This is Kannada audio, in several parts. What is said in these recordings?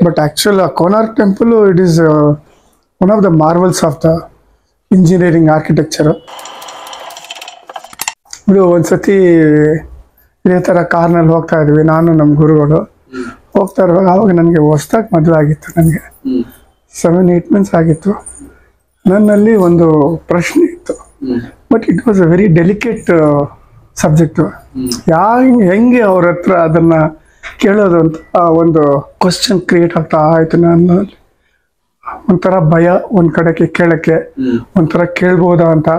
But actually, Konark Temple, it is one of the marvels of the engineering architecture. ಇದು ಒಂದ್ಸತಿ ಇದೇ ಥರ ಕಾರ್ನಲ್ಲಿ ಹೋಗ್ತಾ ಇದ್ವಿ, ನಾನು ನಮ್ಮ ಗುರುಗಳು ಹೋಗ್ತಾ ಇರುವಾಗ ಆವಾಗ ನನಗೆ ಹೊಸ್ದಾಗಿ ಮದುವೆ ಆಗಿತ್ತು. ನನಗೆ 7-8 months ಆಗಿತ್ತು. ನನ್ನಲ್ಲಿ ಒಂದು ಪ್ರಶ್ನೆ ಇತ್ತು, but it was a very delicate subject. ಹೆಂಗೆ ಅವ್ರ ಹತ್ರ ಅದನ್ನ ಕೇಳೋದು ಅಂತ ಒಂದು ಕ್ವಶನ್ ಕ್ರಿಯೇಟ್ ಆಗ್ತಾ ಆಯ್ತು. ನನ್ನಲ್ಲಿ ಒಂಥರ ಭಯ, ಒಂದ್ ಕಡೆಗೆ ಕೇಳಕ್ಕೆ, ಒಂಥರ ಕೇಳ್ಬೋದಾ ಅಂತ,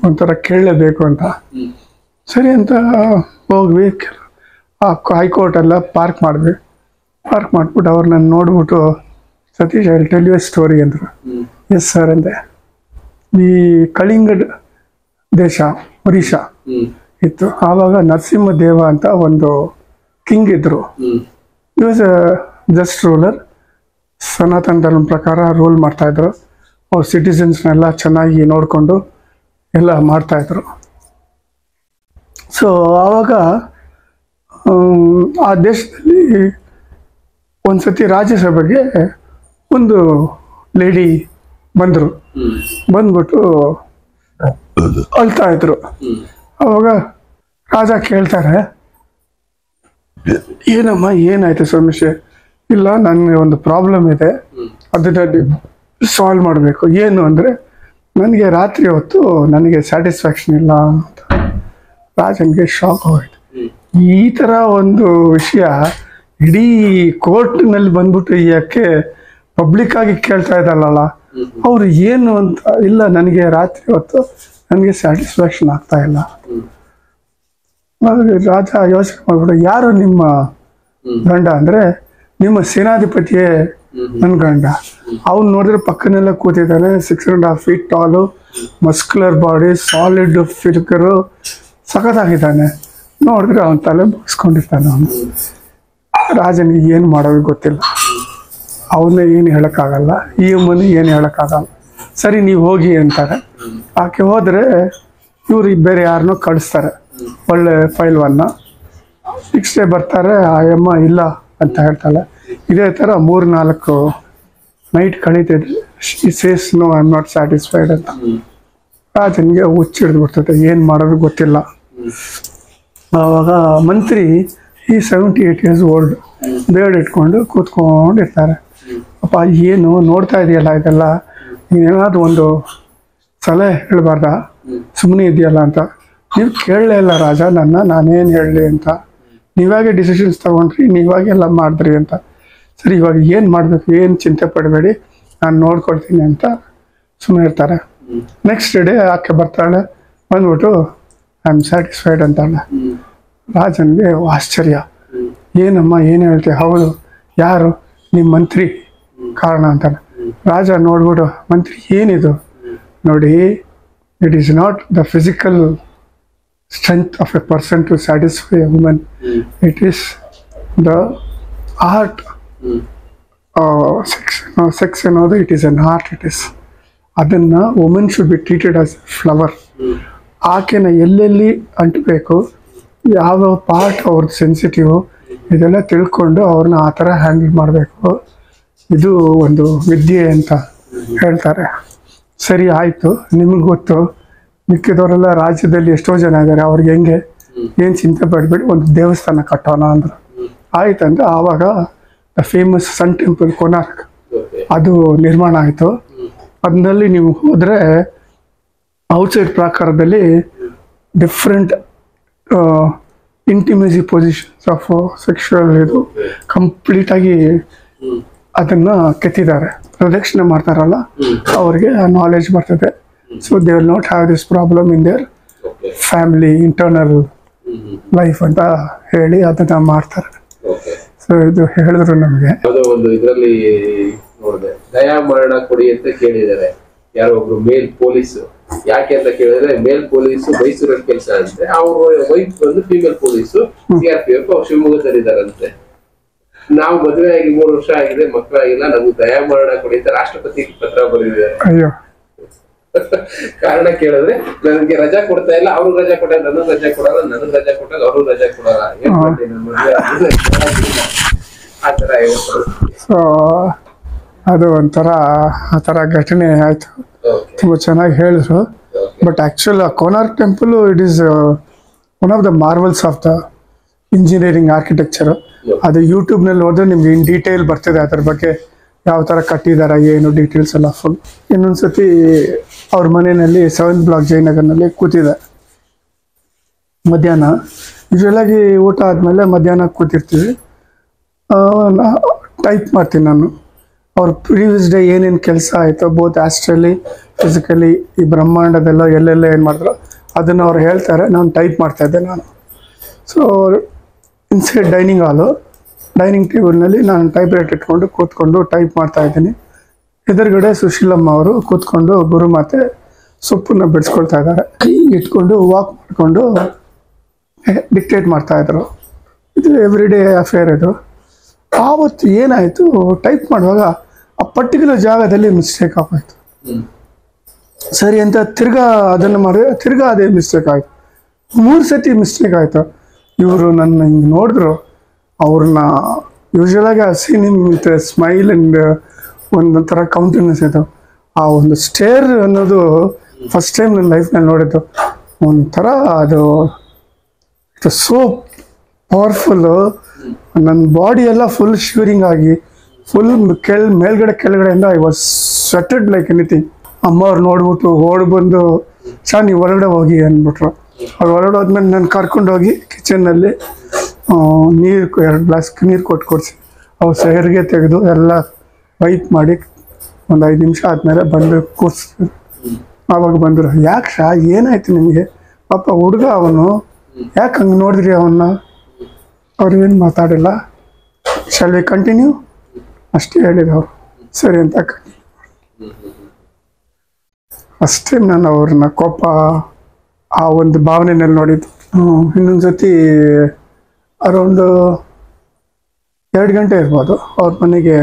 ಒಂಥರ ಕೇಳಲೇಬೇಕು ಅಂತ. ಸರಿ ಅಂತ ಹೋಗ್ವಿ. ಹೈಕೋರ್ಟ್ ಎಲ್ಲ ಪಾರ್ಕ್ ಮಾಡಿದ್ವಿ. ಪಾರ್ಕ್ ಮಾಡ್ಬಿಟ್ಟು ಅವ್ರು ನಾನು ನೋಡ್ಬಿಟ್ಟು, Satish I will tell you a story ಅಂದರು. ಎಸ್ ಸರ್ ಅಂದೆ. ಈ ಕಳಿಂಗ ದೇಶ ಒರಿಷಾ ಇತ್ತು, ಆವಾಗ ನರಸಿಂಹದೇವ ಅಂತ ಒಂದು ಕಿಂಗ್ ಇದ್ರು. He was just ruler. ಸನಾತನ ಧರ್ಮ ಪ್ರಕಾರ ರೂಲ್ ಮಾಡ್ತಾ ಇದ್ರು. ಅವ್ರ ಸಿಟಿಸನ್ಸ್ನೆಲ್ಲ ಚೆನ್ನಾಗಿ ನೋಡಿಕೊಂಡು ಎಲ್ಲ ಮಾಡ್ತಾ ಇದ್ರು. ಸೊ ಆವಾಗ ಆ ದೇಶದಲ್ಲಿ ಒಂದ್ಸತಿ ರಾಜ್ಯಸಭೆಗೆ ಒಂದು ಲೇಡಿ ಬಂದರು. ಬಂದ್ಬಿಟ್ಟು ಅಳ್ತಾ ಇದ್ರು. ಅವಾಗ ರಾಜ ಕೇಳ್ತಾರೆ, ಏನಮ್ಮ ಏನಾಯ್ತು ಸಮಸ್ಯೆ? ಇಲ್ಲ, ನನಗೆ ಒಂದು ಪ್ರಾಬ್ಲಮ್ ಇದೆ, ಅದನ್ನ ಸಾಲ್ವ್ ಮಾಡಬೇಕು. ಏನು ಅಂದರೆ, ನನಗೆ ರಾತ್ರಿ ಹೊತ್ತು ನನಗೆ ಸ್ಯಾಟಿಸ್ಫ್ಯಾಕ್ಷನ್ ಇಲ್ಲ ಅಂತ. ರಾಜನಿಗೆ ಶಾಕ್ ಆಗೋಯ್ತು. ಈ ಥರ ಒಂದು ವಿಷಯ ಇಡೀ ಕೋರ್ಟ್ನಲ್ಲಿ ಬಂದ್ಬಿಟ್ಟು ಯಾಕೆ ಪಬ್ಲಿಕ್ ಆಗಿ ಕೇಳ್ತಾ ಇದ್ದಲ್ಲ ಅವ್ರು ಏನು ಅಂತ. ಇಲ್ಲ, ನನಗೆ ರಾತ್ರಿ ಹೊತ್ತು ನನಗೆ ಸ್ಯಾಟಿಸ್ಫ್ಯಾಕ್ಷನ್ ಆಗ್ತಾ ಇಲ್ಲ. ರಾಜ ಯೋಚನೆ ಮಾಡ್ಬಿಟ್ಟು, ಯಾರು ನಿಮ್ಮ ಗಂಡ ಅಂದರೆ, ನಿಮ್ಮ ಸೇನಾಧಿಪತಿಯೇ ನನ್ನ ಗಂಡ. ಅವ್ನು ನೋಡಿದ್ರೆ ಪಕ್ಕನೆಲ್ಲ ಕೂತಿದ್ದಾನೆ, 6.5 feet tall, muscular body, solid figure, ಸಖತ್ತಾಗಿದ್ದಾನೆ. ನೋಡಿದ್ರೆ ಅವನ ತಲೆ ಮುಗಿಸ್ಕೊಂಡಿರ್ತಾನೆ. ಅವನು ರಾಜನಿಗೆ ಏನು ಮಾಡೋದು ಗೊತ್ತಿಲ್ಲ. ಅವನ್ನ ಏನು ಹೇಳೋಕ್ಕಾಗಲ್ಲ, ಈ ಅಮ್ಮನ ಏನು ಹೇಳೋಕ್ಕಾಗಲ್ಲ. ಸರಿ, ನೀವು ಹೋಗಿ ಅಂತಾರೆ. ಆಕೆ ಹೋದರೆ ಇವ್ರು ಬೇರೆ ಯಾರನ್ನೋ ಕಳಿಸ್ತಾರೆ, ಒಳ್ಳೆ ಫೈಲ್ವನ್ನ. ನೆಕ್ಸ್ಟ್ ಡೇ ಬರ್ತಾರೆ, ಆ ಅಮ್ಮ ಇಲ್ಲ ಅಂತ ಹೇಳ್ತಾಳೆ. ಇದೇ ಥರ 3-4 ನೈಟ್ ಕಳೀತಿದ್ರೆ, she says no I am not satisfied ಅಂತ. ರಾಜನಿಗೆ ಹುಚ್ಚಿಡ್ದು ಬಿಡ್ತದೆ, ಏನು ಮಾಡೋದು ಗೊತ್ತಿಲ್ಲ. ಆವಾಗ ಮಂತ್ರಿ, ಈ 78 years ಓಲ್ಡ್, ಬೇಡ್ ಇಟ್ಕೊಂಡು ಕೂತ್ಕೊಂಡಿರ್ತಾರೆ. ಅಪ್ಪ, ಏನು ನೋಡ್ತಾ ಇದೆಯಲ್ಲ ಇದೆಲ್ಲ, ನೀನೇನಾದ್ರು ಒಂದು ಸಲಹೆ ಹೇಳಬಾರ್ದ, ಸುಮ್ಮನೆ ಇದೆಯಲ್ಲ ಅಂತ. ನೀವು ಕೇಳಲೇ ಇಲ್ಲ ರಾಜ ನನ್ನ, ನಾನೇನು ಹೇಳಲಿ ಅಂತ. ನೀವಾಗೆ ಡಿಸಿಷನ್ಸ್ ತಗೊಂಡ್ರಿ, ನೀವಾಗೆಲ್ಲ ಮಾಡಿದ್ರಿ ಅಂತ. ಸರಿ, ಇವಾಗ ಏನು ಮಾಡಬೇಕು, ಏನು ಚಿಂತೆ ಪಡಬೇಡಿ, ನಾನು ನೋಡ್ಕೊಳ್ತೀನಿ ಅಂತ ಸುಮ್ಮನೆ ಇರ್ತಾರೆ. ನೆಕ್ಸ್ಟ್ ಡೇ ಆಕೆ ಬರ್ತಾಳೆ, ಬಂದ್ಬಿಟ್ಟು ಐ ಆಮ್ ಸ್ಯಾಟಿಸ್ಫೈಡ್ ಅಂತಾಳೆ. ರಾಜನಿಗೆ ಆಶ್ಚರ್ಯ, ಏನಮ್ಮ ಏನು ಹೇಳ್ತೀಯ? ಹೌದು, ಯಾರು? ನಿಮ್ಮ ಮಂತ್ರಿ ಕಾರಣ ಅಂತಾನೆ. ರಾಜ ನೋಡ್ಬಿಟ್ಟು, ಮಂತ್ರಿ ಏನಿದು? ನೋಡಿ, it is not the physical strength of a person to satisfy a woman. It is the art. Sex ಅನ್ನೋದು, it is an art. It is ಅದನ್ನ women should be treated as a flower. ಆಕೆನ ಎಲ್ಲೆಲ್ಲಿ ಅಂಟಬೇಕು, ಯಾವ ಪಾರ್ಟ್ ಅವ್ರದ್ದು ಸೆನ್ಸಿಟಿವ್, ಇದೆಲ್ಲ ತಿಳ್ಕೊಂಡು ಅವ್ರನ್ನ ಆ ಥರ ಹ್ಯಾಂಡಲ್ ಮಾಡಬೇಕು. ಇದು ಒಂದು ವಿದ್ಯೆ ಅಂತ ಹೇಳ್ತಾರೆ. ಸರಿ, ಆಯಿತು, ನಿಮಗೆ ಗೊತ್ತು, ಮಿಕ್ಕಿದವರೆಲ್ಲ ರಾಜ್ಯದಲ್ಲಿ ಎಷ್ಟೋ ಜನ ಇದ್ದಾರೆ, ಅವ್ರಿಗೆ ಹೆಂಗೆ, ಏನು ಚಿಂತೆ ಪಡಬೇಡಿ, ಒಂದು ದೇವಸ್ಥಾನ ಕಟ್ಟೋಣ ಅಂದರು. ಆಯ್ತಂದ್ರೆ ಆವಾಗ the famous sun temple Konark ಅದು ನಿರ್ಮಾಣ ಆಯಿತು. ಅದರಲ್ಲಿ ನೀವು ಹೋದರೆ ಔಟ್ಸೈಡ್ ಪ್ರಾಕಾರದಲ್ಲಿ different intimacy positions of sexual ಇದು ಕಂಪ್ಲೀಟಾಗಿ ಅದನ್ನು ಕೆತ್ತಿದ್ದಾರೆ. ಪ್ರದಕ್ಷಿಣೆ ಮಾಡ್ತಾರಲ್ಲ, ಅವ್ರಿಗೆ ಆ ನಾಲೆಜ್ ಬರ್ತದೆ. So they will not have this problem in their family internal life ಅಂತ ಹೇಳಿ ಅದನ್ನ ಮಾಡ್ತಾರೆ. ಸೊ ಇದು ಹೇಳಿದ್ರು ನಮಗೆ. ಒಂದು ಇದರಲ್ಲಿ ನೋಡಿದೆ, ದಯಾಮರಣ ಕೊಡಿ ಅಂತ ಕೇಳಿದ್ದಾರೆ ಯಾರೋ ಒಬ್ರು ಮೇಲ್ ಪೊಲೀಸ್. ಯಾಕೆ ಅಂತ ಕೇಳಿದ್ರೆ, ಮೇಲ್ ಪೊಲೀಸ್ ಮೈಸೂರಲ್ಲಿ ಕೆಲಸ ಅಂತೆ, ಅವ್ರ ವೈಫ್ ಬಂದು ಫೀಮೇಲ್ ಪೊಲೀಸು, CRPF ಶಿವಮೊಗ್ಗದಲ್ಲಿ ಇದಾರಂತೆ. ನಾವು ಮದುವೆ ಆಗಿ 3 ವರ್ಷ ಆಗಿದೆ, ಮಕ್ಕಳಾಗಿಲ್ಲ, ನಮ್ಗೆ ದಯಾಮರಣ ಕೊಡಿ ಅಂತ ರಾಷ್ಟ್ರಪತಿ ಪತ್ರ ಬರೆದಿದ್ದಾರೆ. ಅಯ್ಯೋ, ಕಾರಣ ಕೇಳಿದ್ರೆ, ನನಗೆ ರಜಾ ಕೊಡ್ತಾ ಇಲ್ಲ, ಅವ್ರಿಗೆ ರಜಾ ಕೊಟ್ಟಾಗ ನನಗ್ ರಜಾ ಕೊಡಲ್ಲ, ನನಗ್ ರಜಾ ಕೊಟ್ಟಾಗ ಅವ್ರಿಗೆ ರಜಾ ಕೊಡಲ್ಲ. ಆ ತರ ಇದೆ ಪರಿಸ್ಥಿತಿ. ಸೊ ಅದು ಒಂಥರ ಆ ಥರ ಘಟನೆ ಆಯಿತು. Okay. ತುಂಬ ಚೆನ್ನಾಗಿ ಹೇಳಿದ್ರು. Okay. But actual Konark temple it is one of the marvels of the engineering architecture. ಅದು ಯೂಟ್ಯೂಬ್ನಲ್ಲಿ ಹೋದ್ರೆ ನಿಮ್ಗೆ ಇನ್ ಡೀಟೇಲ್ ಬರ್ತಿದೆ ಅದ್ರ ಬಗ್ಗೆ, ಯಾವ ಥರ ಕಟ್ಟಿದ್ದಾರೆ ಏನು ಡೀಟೇಲ್ಸ್ ಎಲ್ಲ ಫುಲ್. ಇನ್ನೊಂದ್ಸತಿ ಅವ್ರ ಮನೆಯಲ್ಲಿ 7th ಬ್ಲಾಕ್ ಜಯನಗರ್ನಲ್ಲಿ ಕೂತಿದೆ ಮಧ್ಯಾಹ್ನ. ಯೂಶ್ವಲಾಗಿ ಊಟ ಆದಮೇಲೆ ಮಧ್ಯಾಹ್ನ ಕೂತಿರ್ತೀವಿ. ಟೈಪ್ ಮಾಡ್ತೀನಿ ನಾನು ಅವ್ರ ಪ್ರೀವಿಯಸ್ ಡೇ ಏನೇನು ಕೆಲಸ ಆಯಿತು ಬೋತ್ ಆಸ್ಟ್ರಲಿ ಫಿಸಿಕಲಿ ಈ ಬ್ರಹ್ಮಾಂಡದೆಲ್ಲ ಎಲ್ಲೆಲ್ಲ ಏನು ಮಾಡಿದ್ರು ಅದನ್ನು ಅವ್ರು ಹೇಳ್ತಾರೆ, ನಾನು ಟೈಪ್ ಮಾಡ್ತಾಯಿದ್ದೆ ನಾನು. ಸೊ ಇನ್ಸೈಡ್ ಡೈನಿಂಗ್ ಟೇಬಲ್ನಲ್ಲಿ ನಾನು ಟೈಪ್ ರೈಟ್ ಇಟ್ಕೊಂಡು ಕೂತ್ಕೊಂಡು ಟೈಪ್ ಮಾಡ್ತಾಯಿದ್ದೀನಿ. ಎದುರುಗಡೆ ಸುಶೀಲಮ್ಮ ಅವರು ಕೂತ್ಕೊಂಡು ಗುರುಮಾತೆ ಸೊಪ್ಪನ್ನು ಬಿಡಿಸ್ಕೊಳ್ತಾ ಇದ್ದಾರೆ. ಕೈ ಇಟ್ಕೊಂಡು ವಾಕ್ ಮಾಡಿಕೊಂಡು ಡಿಕ್ಟೇಟ್ ಮಾಡ್ತಾಯಿದ್ರು. ಇದು ಎವ್ರಿ ಡೇ ಅಫೇರ್ ಇದು. ಆವತ್ತು ಏನಾಯಿತು, ಟೈಪ್ ಮಾಡುವಾಗ ಆ ಪರ್ಟಿಕ್ಯುಲರ್ ಜಾಗದಲ್ಲಿ ಮಿಸ್ಟೇಕ್ ಆಗೋಯ್ತು. ಸರಿ ಅಂತ ತಿರ್ಗಾ ಅದನ್ನು ಮಾಡಿದ್ರೆ ತಿರ್ಗಾ ಅದೇ ಮಿಸ್ಟೇಕ್ ಆಯಿತು. 3 ಸತಿ ಮಿಸ್ಟೇಕ್ ಆಯಿತು. ಇವರು ನನ್ನ ಹಿಂಗೆ ನೋಡಿದ್ರು. ಅವ್ರನ್ನ ಯೂಶ್ವಲಾಗಿ ಆ ಸೀನ್ ವಿತ್ ಸ್ಮೈಲ್ ಆ್ಯಂಡ್ ಒಂದೊಂಥರ ಕೌಂಟೆನೆನ್ಸ್ ಇತ್ತು. ಆ ಒಂದು ಸ್ಟೇರ್ ಅನ್ನೋದು ಫಸ್ಟ್ ಟೈಮ್ ನನ್ನ ಲೈಫ್ನಲ್ಲಿ ನೋಡಿದ್ದು. ಒಂಥರ ಅದು ಇಟ್ ವಾಸ್ ಸೋ ಪವರ್ಫುಲ್ಲು. ನನ್ನ ಬಾಡಿ ಎಲ್ಲ ಫುಲ್ ಶಿವರಿಂಗ್ ಆಗಿ ಫುಲ್ ಮೇಲ್ಗಡೆ ಕೆಳಗಡೆಯಿಂದ ಐ ವಾಸ್ ಸ್ವೆಟೆಡ್ ಲೈಕ್ ಎನಿಥಿಂಗ್. ಅಮ್ಮ ಅವ್ರು ನೋಡ್ಬಿಟ್ಟು ಓಡಿ ಬಂದು ನೀವು ಹೊರಗಡೆ ಹೋಗಿ ಅಂದ್ಬಿಟ್ರು. ಅವ್ರು ಹೊರಗಡೆ ಹೋದ್ಮೇಲೆ ನಾನು ಕರ್ಕೊಂಡೋಗಿ ಕಿಚನ್ನಲ್ಲಿ ನೀರು 2 ಗ್ಲಾಸ್ ನೀರು ಕೊಡಿಸಿ ಅವ್ರು ಸೆಹರಿಗೆ ತೆಗೆದು ಎಲ್ಲ ವೈಪ್ ಮಾಡಿ ಒಂದು 5 ನಿಮಿಷ ಆದಮೇಲೆ ಬಂದು ಕೂರಿಸಿದ್ರು. ಆವಾಗ ಬಂದರು, ಯಾಕೆ ಏನಾಯ್ತು ನಿಮಗೆ ಪಾಪ ಹುಡುಗ ಅವನು, ಯಾಕೆ ಹಂಗೆ ನೋಡಿದ್ರಿ ಅವನ್ನ? ಅವ್ರೇನು ಮಾತಾಡಿಲ್ಲ. ಶಾಲ್ ವಿ ಕಂಟಿನ್ಯೂ ಅಷ್ಟೇ ಹೇಳಿದವರು. ಸರಿ ಅಂತ ಫಸ್ಟ್ ಟೈಮ್ ನಾನು ಅವ್ರನ್ನ ಕೋಪ ಆ ಒಂದು ಭಾವನೆಯಲ್ಲಿ ನೋಡಿದ್ದು. ಇನ್ನೊಂದು ಸತಿ ಅರೌಂಡ್ 2 ಗಂಟೆ ಇರ್ಬೋದು ಅವ್ರ ಮನೆಗೆ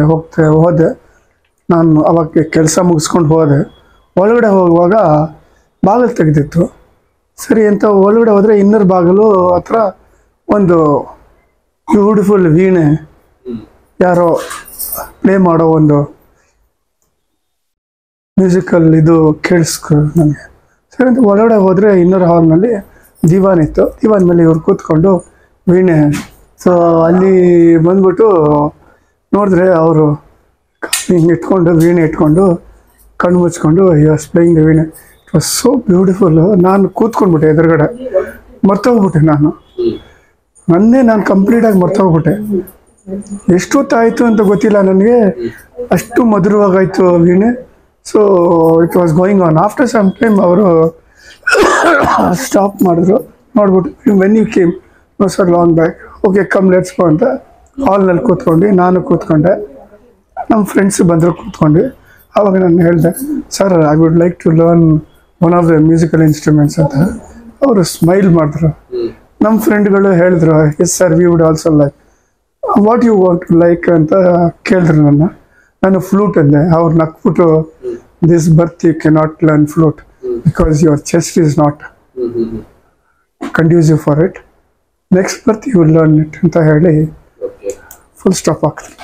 ಹೋದೆ ನಾನು. ಅವಾಗ ಕೆಲಸ ಮುಗಿಸ್ಕೊಂಡು ಹೋದೆ. ಒಳಗಡೆ ಹೋಗುವಾಗ ಬಾಗಿಲು ತೆಗೆದಿತ್ತು. ಸರಿ ಅಂತ ಒಳಗಡೆ ಹೋದರೆ ಇನ್ನರ್ ಬಾಗಿಲು ಹತ್ರ ಒಂದು ಬ್ಯೂಟಿಫುಲ್ ವೀಣೆ ಯಾರೋ ಪ್ಲೇ ಮಾಡೋ ಒಂದು ಮ್ಯೂಸಿಕಲ್ ಇದು ಕೇಳಿಸ್ಕೊ ನನಗೆ. ಸರಿ ಅಂತ ಒಳಗಡೆ ಹೋದರೆ ಇನ್ನರ್ ಹಾಲ್ನಲ್ಲಿ ದಿವಾನ್ ಇತ್ತು. ದಿವಾನ್ ಮೇಲೆ ಇವ್ರು ಕೂತ್ಕೊಂಡು ವೀಣೆ. ಸೊ ಅಲ್ಲಿ ಬಂದ್ಬಿಟ್ಟು ನೋಡಿದ್ರೆ ಅವರು ಹಿಂಗೆ ಇಟ್ಕೊಂಡು ವೀಣೆ ಇಟ್ಕೊಂಡು ಕಣ್ಣು ಮುಚ್ಕೊಂಡು ವಾಸ್ ಪ್ಲೇಯಿಂಗ್ ದ ವೀಣೆ. It was so beautiful. ನಾನು ಕೂತ್ಕೊಂಡ್ಬಿಟ್ಟೆ ಎದುರುಗಡೆ, ಮರ್ತೋಗ್ಬಿಟ್ಟೆ ನಾನು ಕಂಪ್ಲೀಟಾಗಿ ಮರ್ತೋಗ್ಬಿಟ್ಟೆ. ಎಷ್ಟೊತ್ತಾಯಿತು ಅಂತ ಗೊತ್ತಿಲ್ಲ ನನಗೆ, ಅಷ್ಟು ಮಧುರವಾಗಾಯಿತು ವೀಣೆ. So it was going on. After some time ಅವರು ಸ್ಟಾಪ್ ಮಾಡಿದ್ರು. ನೋಡ್ಬಿಟ್ಟು when you came no sir long back, okay come let's go ಅಂತ ಹಾಲ್ನಲ್ಲಿ ಕೂತ್ಕೊಂಡು ನಾನು ಕೂತ್ಕೊಂಡೆ. ನಮ್ಮ ಫ್ರೆಂಡ್ಸ್ ಬಂದರು ಕೂತ್ಕೊಂಡು. ಆವಾಗ ನಾನು ಹೇಳಿದೆ, sir I would like to learn one of the musical instruments ಅಂತ. ಅವರು ಸ್ಮೈಲ್ ಮಾಡಿದ್ರು. ನಮ್ಮ ಫ್ರೆಂಡ್ಗಳು ಹೇಳಿದ್ರು, yes sir we would also like. What you want to like ಅಂತ ಕೇಳಿದ್ರು ನನ್ನ. ನಾನು ಫ್ಲೂಟ್ ಅಂದೆ. ಅವ್ರು ನಕ್ಬಿಟ್ಟು, this birth you cannot learn flute because your chest is not conducive for it. Next birth you will learn it ಅಂತ ಹೇಳಿ ಫುಲ್ ಸ್ಟಾಪ್ ಆಗ್ತದೆ.